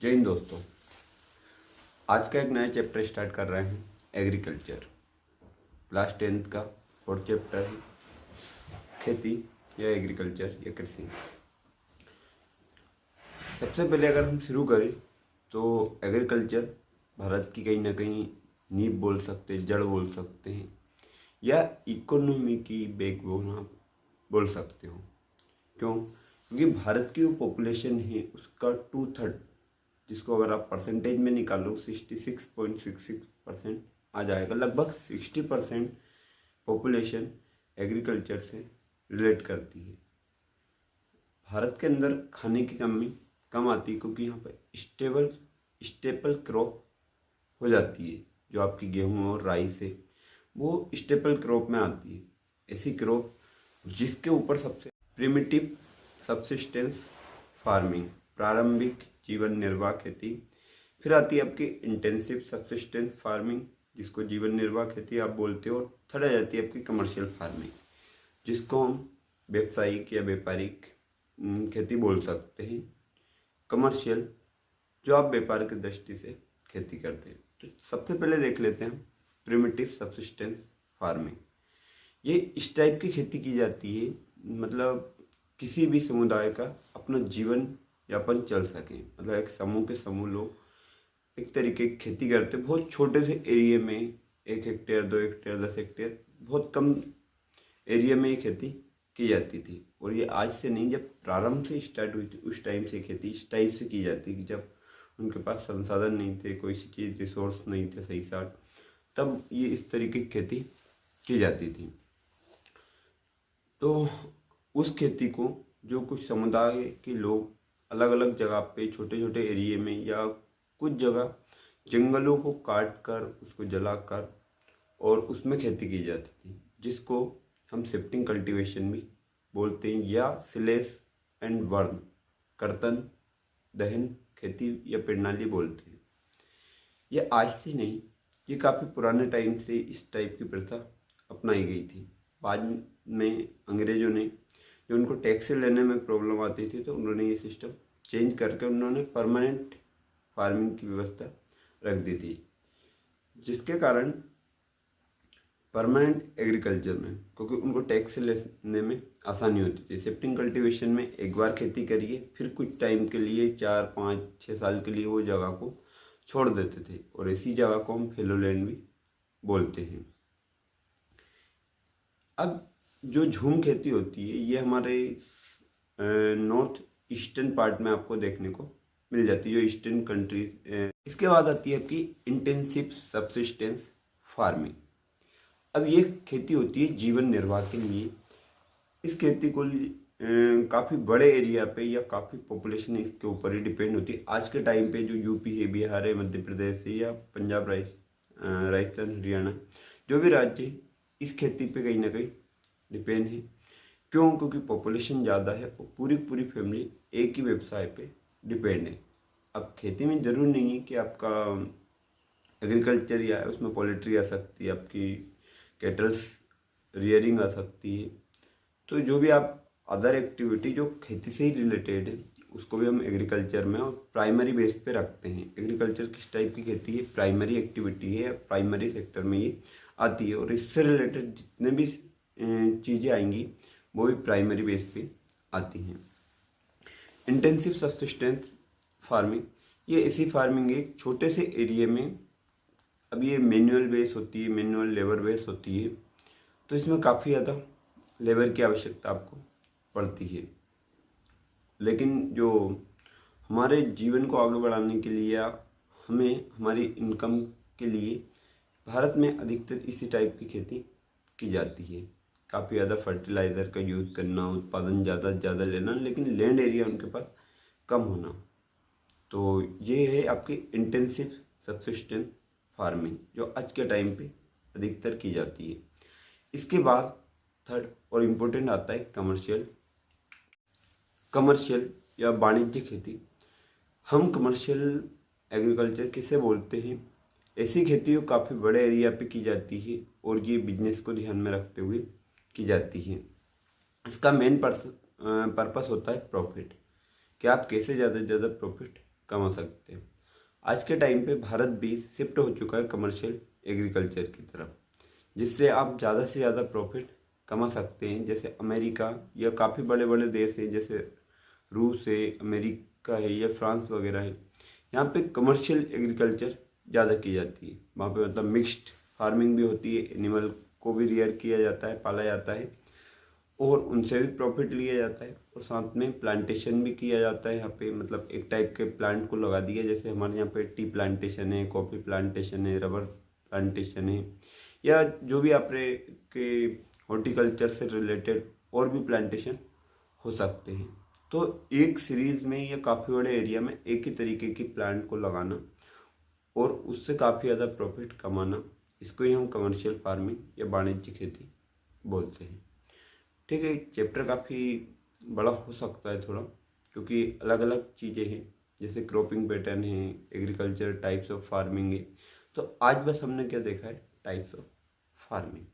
जय हिंद दोस्तों। आज का एक नया चैप्टर स्टार्ट कर रहे हैं, एग्रीकल्चर। क्लास 10th का 4th चैप्टर है, खेती या एग्रीकल्चर या कृषि। सबसे पहले अगर हम शुरू करें तो एग्रीकल्चर भारत की कहीं ना कहीं नींव बोल सकते हैं, जड़ बोल सकते हैं, या इकोनॉमी की बैकबोन आप बोल सकते हो। क्यों? क्योंकि भारत की जो पॉपुलेशन है उसका 2/3, जिसको अगर आप परसेंटेज में निकालो 66.66% आ जाएगा। लगभग 60% पॉपुलेशन एग्रीकल्चर से रिलेट करती है। भारत के अंदर खाने की कमी कम आती है क्योंकि यहाँ पर स्टेपल क्रॉप हो जाती है। जो आपकी गेहूँ और राइस है वो स्टेपल क्रॉप में आती है। ऐसी क्रॉप जिसके ऊपर सबसे प्रिमिटिव सब्सिस्टेंस फार्मिंग, प्रारंभिक जीवन निर्वाह खेती, फिर आती है आपकी इंटेंसिव सब्सिस्टेंस फार्मिंग, जिसको जीवन निर्वाह खेती आप बोलते हो, और थर्ड आ जाती है आपकी कमर्शियल फार्मिंग, जिसको हम व्यावसायिक या व्यापारिक खेती बोल सकते हैं। कमर्शियल जो आप व्यापार की दृष्टि से खेती करते हैं। तो सबसे पहले देख लेते हैं प्रिमिटिव सब्सिस्टेंस फार्मिंग। ये इस टाइप की खेती की जाती है, मतलब किसी भी समुदाय का अपना जीवन यापन चल सके। मतलब एक समूह के समूह लोग एक तरीके की खेती करते, बहुत छोटे से एरिया में, 1 हेक्टेयर 2 हेक्टेयर 10 हेक्टेयर, बहुत कम एरिया में ये खेती की जाती थी। और ये आज से नहीं, जब प्रारंभ से स्टार्ट हुई थी उस टाइम से खेती इस टाइप से की जाती थी, जब उनके पास संसाधन नहीं थे, कोई सी चीज़ रिसोर्स नहीं थे सही साथ, तब ये इस तरीके की खेती की जाती थी। तो उस खेती को जो कुछ समुदाय के लोग अलग अलग जगह पे छोटे छोटे एरिया में या कुछ जगह जंगलों को काट कर उसको जलाकर और उसमें खेती की जाती थी, जिसको हम शिफ्टिंग कल्टीवेशन भी बोलते हैं, या स्लेश एंड बर्न, कर्तन दहन खेती या प्रणाली बोलते हैं। ये आज से नहीं, ये काफ़ी पुराने टाइम से इस टाइप की प्रथा अपनाई गई थी। बाद में अंग्रेजों ने, जो उनको टैक्स लेने में प्रॉब्लम आती थी, तो उन्होंने ये सिस्टम चेंज करके उन्होंने परमानेंट फार्मिंग की व्यवस्था रख दी थी, जिसके कारण परमानेंट एग्रीकल्चर में, क्योंकि उनको टैक्स लेने में आसानी होती थी। शिफ्टिंग कल्टीवेशन में एक बार खेती करिए, फिर कुछ टाइम के लिए 4 5 6 साल के लिए वो जगह को छोड़ देते थे, और इसी जगह को हम फेलो लैंड भी बोलते हैं। अब जो झूम खेती होती है ये हमारे नॉर्थ ईस्टर्न पार्ट में आपको देखने को मिल जाती है, जो ईस्टर्न कंट्रीज। इसके बाद आती है आपकी इंटेंसिव सब्सिस्टेंस फार्मिंग। अब ये खेती होती है जीवन निर्वाह के लिए। इस खेती को काफ़ी बड़े एरिया पे या काफ़ी पॉपुलेशन इसके ऊपर ही डिपेंड होती है। आज के टाइम पे जो यूपी है, बिहार है, मध्य प्रदेश है, या पंजाब, राजस्थान, हरियाणा, जो भी राज्य है, इस खेती पे कहीं ना कहीं डिपेंड है। क्यों? क्योंकि पॉपुलेशन ज़्यादा है और पूरी पूरी फैमिली एक ही व्यवसाय पे डिपेंड है। अब खेती में ज़रूर नहीं है कि आपका एग्रीकल्चर या उसमें पोल्ट्री आ सकती है, आपकी कैटल्स रियरिंग आ सकती है। तो जो भी आप अदर एक्टिविटी जो खेती से ही रिलेटेड है उसको भी हम एग्रीकल्चर में और प्राइमरी बेस पे रखते हैं। एग्रीकल्चर किस टाइप की खेती है? प्राइमरी एक्टिविटी है, प्राइमरी सेक्टर में ये आती है, और इससे रिलेटेड जितने भी चीज़ें आएंगी वो भी प्राइमरी बेस पे आती हैं। इंटेंसिव सब्सिस्टेंस फार्मिंग, ये ऐसी फार्मिंग है छोटे से एरिया में। अब ये मैनुअल बेस होती है, मैनुअल लेबर बेस होती है, तो इसमें काफ़ी ज़्यादा लेबर की आवश्यकता आपको पड़ती है। लेकिन जो हमारे जीवन को आगे बढ़ाने के लिए या हमें हमारी इनकम के लिए भारत में अधिकतर इसी टाइप की खेती की जाती है। काफ़ी ज़्यादा फर्टिलाइज़र का यूज़ करना, उत्पादन ज़्यादा से ज़्यादा लेना, लेकिन लैंड एरिया उनके पास कम होना। तो ये है आपकी इंटेंसिव सब्सिस्टेंस फार्मिंग, जो आज के टाइम पे अधिकतर की जाती है। इसके बाद थर्ड और इम्पोर्टेंट आता है कमर्शियल या वाणिज्य खेती। हम कमर्शियल एग्रीकल्चर किसे बोलते हैं? ऐसी खेती जो काफ़ी बड़े एरिया पे की जाती है और ये बिजनेस को ध्यान में रखते हुए की जाती है। इसका मेन पर्पस होता है प्रॉफिट, कि आप कैसे ज़्यादा से ज़्यादा प्रॉफिट कमा सकते हैं। आज के टाइम पे भारत भी शिफ्ट हो चुका है कमर्शियल एग्रीकल्चर की तरफ, जिससे आप ज़्यादा से ज़्यादा प्रॉफिट कमा सकते हैं। जैसे अमेरिका या काफ़ी बड़े बड़े देश हैं, जैसे रूस है, अमेरिका है या फ्रांस वगैरह है, यहाँ पे कमर्शियल एग्रीकल्चर ज़्यादा की जाती है। वहाँ पे मतलब मिक्स्ड फार्मिंग भी होती है, एनिमल को भी रियर किया जाता है, पाला जाता है और उनसे भी प्रॉफिट लिया जाता है, और साथ में प्लांटेशन भी किया जाता है। यहाँ पे मतलब एक टाइप के प्लांट को लगा दिया, जैसे हमारे यहाँ पे टी प्लांटेशन है, कॉफ़ी प्लांटेशन है, रबर प्लांटेशन है, या जो भी आपने के हॉर्टिकल्चर से रिलेटेड और भी प्लांटेशन हो सकते हैं। तो एक सीरीज़ में या काफ़ी बड़े एरिया में एक ही तरीके की प्लांट को लगाना और उससे काफ़ी ज़्यादा प्रॉफिट कमाना, इसको ही हम कमर्शियल फार्मिंग या वाणिज्य खेती बोलते हैं। ठीक है, चैप्टर काफ़ी बड़ा हो सकता है थोड़ा, क्योंकि अलग अलग चीज़ें हैं, जैसे क्रॉपिंग पैटर्न है, एग्रीकल्चर टाइप्स ऑफ फार्मिंग है। तो आज बस हमने क्या देखा है, टाइप्स ऑफ फार्मिंग।